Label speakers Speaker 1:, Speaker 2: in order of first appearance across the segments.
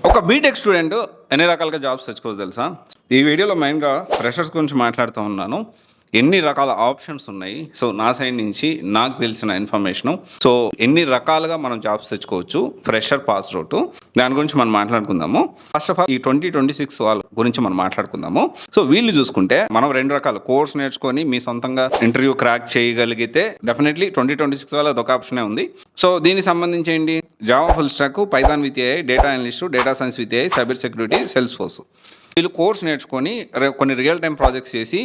Speaker 1: ఒక BTech student ఎన్ని రకాలుగా జాబ్స్ తెచ్చుకోవచ్చు తెలుసా? ఈ వీడియోలో మెయిన్గా ఫ్రెషర్స్ గురించి మాట్లాడుతూ ఉన్నాను. ఎన్ని రకాల ఆప్షన్స్ ఉన్నాయి, సో నా సైడ్ నుంచి నాకు తెలిసిన ఇన్ఫర్మేషను, సో ఎన్ని రకాలుగా మనం జాబ్స్ తెచ్చుకోవచ్చు ఫ్రెషర్ పాస్ అవుట్, దాని గురించి మనం మాట్లాడుకుందాము. ఫస్ట్ ఆఫ్ ఆల్ ఈ 2026 వాళ్ళ గురించి మనం మాట్లాడుకుందాము. సో వీళ్ళు చూసుకుంటే మనం రెండు రకాల కోర్స్ నేర్చుకొని మీ సొంతంగా ఇంటర్వ్యూ క్రాక్ చేయగలిగితే డెఫినెట్లీ 2026 వాళ్ళ అదొక ఆప్షనే ఉంది. సో దీనికి సంబంధించి ఏంటి, Java full stock, Python with AI, data analyst, data science with AI, cyber security, sales force. వీళ్ళు కోర్స్ నేర్చుకొని కొన్ని రియల్ టైం ప్రాజెక్ట్స్ చేసి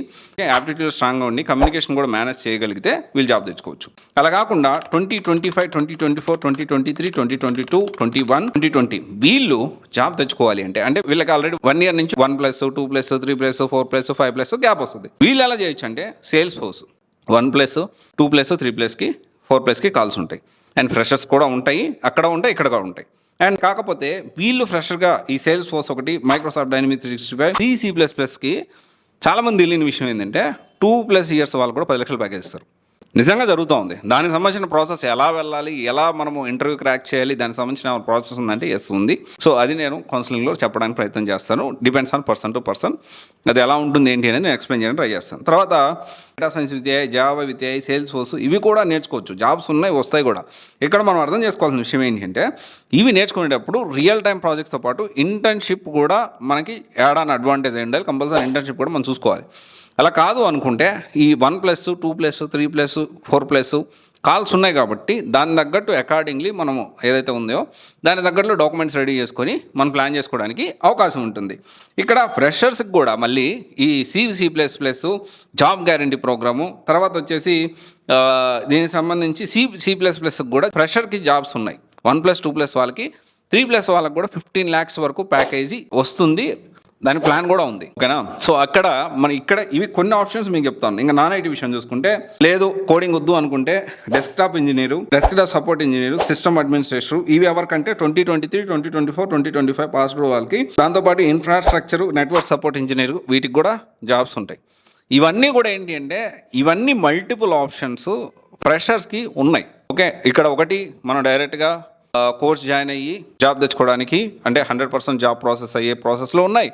Speaker 1: యాప్టిట్యూడ్ స్ట్రాంగ్గా ఉండి కమ్యూనికేషన్ కూడా మేనేజ్ చేయగలిగితే వీళ్ళు జాబ్ తెచ్చుకోవచ్చు. అలా కాకుండా 2025, 2024, 2023, 2022, 21, 2020 వీళ్ళు జాబ్ తెచ్చుకోవాలి అంటే వీళ్ళకి ఆల్రెడీ 1 year నుంచి 1+, 2+, 3+, 4+, 5+ గ్యాప్ వస్తుంది. వీళ్ళు ఎలా చేయొచ్చు అంటే సేల్స్ ఫోర్స్ 1+, 2+, 3+కి 4+కి కాల్స్ ఉంటాయి. అండ్ ఫ్రెషర్స్ కూడా ఉంటాయి, అక్కడ ఉంటాయి, ఇక్కడ కూడా ఉంటాయి. అండ్ కాకపోతే వీళ్ళు ఫ్రెషర్గా ఈ సేల్స్ ఫోర్స్ ఒకటి, మైక్రోసాఫ్ట్ డైనమిక్స్ 365, C++కి చాలామంది తెలియని విషయం ఏంటంటే 2+ years వాళ్ళు కూడా 10 లక్షలు ప్యాకేజ్ ఇస్తారు. నిజంగా జరుగుతూ ఉంది. దానికి సంబంధించిన ప్రాసెస్ ఎలా వెళ్ళాలి, ఎలా మనము ఇంటర్వ్యూ క్రాక్ చేయాలి, దానికి సంబంధించిన ప్రాసెస్ ఉందంటే ఎస్ ఉంది. సో అది నేను కౌన్సిలింగ్లో చెప్పడానికి ప్రయత్నం చేస్తాను. Depends on person to person. అది ఎలా ఉంటుంది ఏంటి అనేది నేను ఎక్స్ప్లెయిన్ చేయడానికి ట్రై చేస్తాను. తర్వాత డేటా సైన్స్ విద్య, జావా విద్య, సేల్స్ ఫోర్స్ ఇవి కూడా నేర్చుకోవచ్చు. జాబ్స్ ఉన్నాయి, వస్తాయి కూడా. ఇక్కడ మనం అర్థం చేసుకోవాల్సిన విషయం ఏంటంటే ఇవి నేర్చుకునేటప్పుడు రియల్ టైం ప్రాజెక్ట్స్తో పాటు ఇంటర్న్షిప్ కూడా మనకి యాడ్ ఆన్ అడ్వాంటేజ్ అయి ఉండాలి. కంపల్సరీ ఇంటర్న్షిప్ కూడా మనం చూసుకోవాలి. అలా కాదు అనుకుంటే ఈ 1+, 2+, 3+, 4+ కాల్స్ ఉన్నాయి కాబట్టి దాని తగ్గట్టు అకార్డింగ్లీ మనము ఏదైతే ఉందో దాని తగ్గట్లు డాక్యుమెంట్స్ రెడీ చేసుకొని మనం ప్లాన్ చేసుకోవడానికి అవకాశం ఉంటుంది. ఇక్కడ ఫ్రెషర్స్కి కూడా మళ్ళీ ఈ C++ జాబ్ గ్యారంటీ ప్రోగ్రాము, తర్వాత వచ్చేసి దీనికి సంబంధించి C++కి కూడా ఫ్రెషర్కి జాబ్స్ ఉన్నాయి. 1+, 2+ వాళ్ళకి, 3+ వాళ్ళకి కూడా 15 lakhs వరకు ప్యాకేజీ వస్తుంది. దాని ప్లాన్ కూడా ఉంది. ఓకేనా? సో అక్కడ ఇక్కడ ఇవి కొన్ని ఆప్షన్స్ మీకు చెప్తాను. ఇంకా నాన్ ఐటీ విషయం చూసుకుంటే, లేదు కోడింగ్ వద్దు అనుకుంటే desktop engineer, desktop support engineer, system administrator, ఇవి ఎవరికంటే 2023, 2024, 2025 పాస్డ్ వాళ్ళకి. దాంతోపాటు ఇన్ఫ్రాస్ట్రక్చర్, నెట్వర్క్ సపోర్ట్ ఇంజనీరు, వీటికి కూడా జాబ్స్ ఉంటాయి. ఇవన్నీ కూడా ఏంటి అంటే ఇవన్నీ మల్టిపుల్ ఆప్షన్స్ ఫ్రెషర్స్కి ఉన్నాయి. ఓకే, ఇక్కడ ఒకటి మనం డైరెక్ట్గా కోర్స్ జాయిన్ అయ్యి జాబ్ తెచ్చుకోవడానికి అంటే 100% జాబ్ ప్రాసెస్ అయ్యే ప్రాసెస్లో ఉన్నాయి.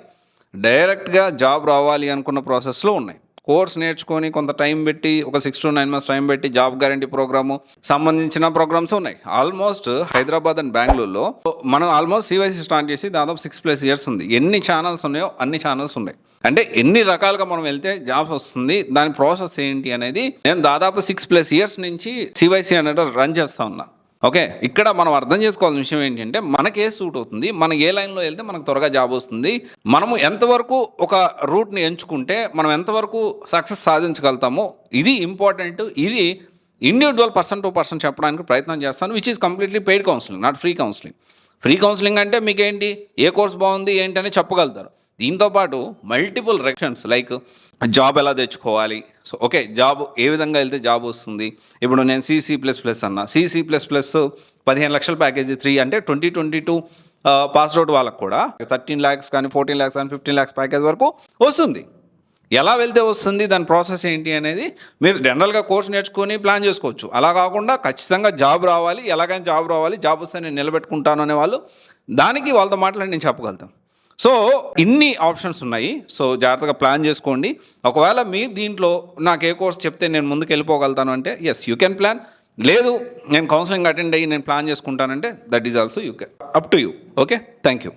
Speaker 1: డైరెక్ట్గా జాబ్ రావాలి అనుకున్న ప్రాసెస్లో ఉన్నాయి. కోర్స్ నేర్చుకొని కొంత టైం పెట్టి ఒక 6 to 9 months టైం పెట్టి జాబ్ గ్యారంటీ ప్రోగ్రాము సంబంధించిన ప్రోగ్రామ్స్ ఉన్నాయి. ఆల్మోస్ట్ హైదరాబాద్ అండ్ బెంగళూరులో మనం ఆల్మోస్ట్ CYC స్టార్ట్ చేసి దాదాపు 6+ years ఉంది. ఎన్ని ఛానల్స్ ఉన్నాయో అన్ని ఛానల్స్ ఉన్నాయి. అంటే ఎన్ని రకాలుగా మనం వెళ్తే జాబ్స్ వస్తుంది, దాని ప్రాసెస్ ఏంటి అనేది నేను దాదాపు 6+ years నుంచి CYC అనేది రన్ చేస్తూ ఉన్నా. ఓకే, ఇక్కడ మనం అర్థం చేసుకోవాల్సిన విషయం ఏంటంటే మనకే సూట్ అవుతుంది, మనం ఏ లైన్లో వెళ్తే మనకు త్వరగా జాబ్ వస్తుంది, మనము ఎంతవరకు ఒక రూట్ని ఎంచుకుంటే మనం ఎంతవరకు సక్సెస్ సాధించగలుగుతామో ఇది ఇంపార్టెంట్. ఇది ఇండివిజువల్ పర్సన్ టు పర్సన్ చెప్పడానికి ప్రయత్నం చేస్తాను, which is completely paid counselling, not free counselling. Free counselling అంటే మీకేంటి, ఏ కోర్స్ బాగుంది ఏంటని చెప్పగలుగుతారు. దీంతోపాటు మల్టిపుల్ రెక్షన్స్ లైక్ జాబ్ ఎలా తెచ్చుకోవాలి, సో ఓకే జాబ్ ఏ విధంగా వెళ్తే జాబ్ వస్తుంది. ఇప్పుడు నేను C++ అన్నా, C++ 15 లక్షల ప్యాకేజీ 3 అంటే 2022 పాస్ అవుట్ వాళ్ళకు కూడా 13 lakhs కానీ 14 lakhs కానీ 15 lakhs ప్యాకేజ్ వరకు వస్తుంది. ఎలా వెళ్తే వస్తుంది, దాని ప్రాసెస్ ఏంటి అనేది మీరు జనరల్గా కోర్స్ నేర్చుకొని ప్లాన్ చేసుకోవచ్చు. అలా కాకుండా ఖచ్చితంగా జాబ్ రావాలి, ఎలాగైనా జాబ్ రావాలి, జాబ్ వస్తే నేను నిలబెట్టుకుంటాను అనేవాళ్ళు దానికి వాళ్ళతో మాట్లాడి నేను చెప్పగలుగుతాను. సో ఇన్ని ఆప్షన్స్ ఉన్నాయి. సో జాగ్రత్తగా ప్లాన్ చేసుకోండి. ఒకవేళ మీ దీంట్లో నాకు ఏ కోర్స్ చెప్తే నేను ముందుకు వెళ్ళిపోగలుగుతాను అంటే ఎస్ యూ కెన్ ప్లాన్. లేదు నేను కౌన్సిలింగ్ అటెండ్ అయ్యి నేను ప్లాన్ చేసుకుంటానంటే that is also you can, up to you. Okay, thank you.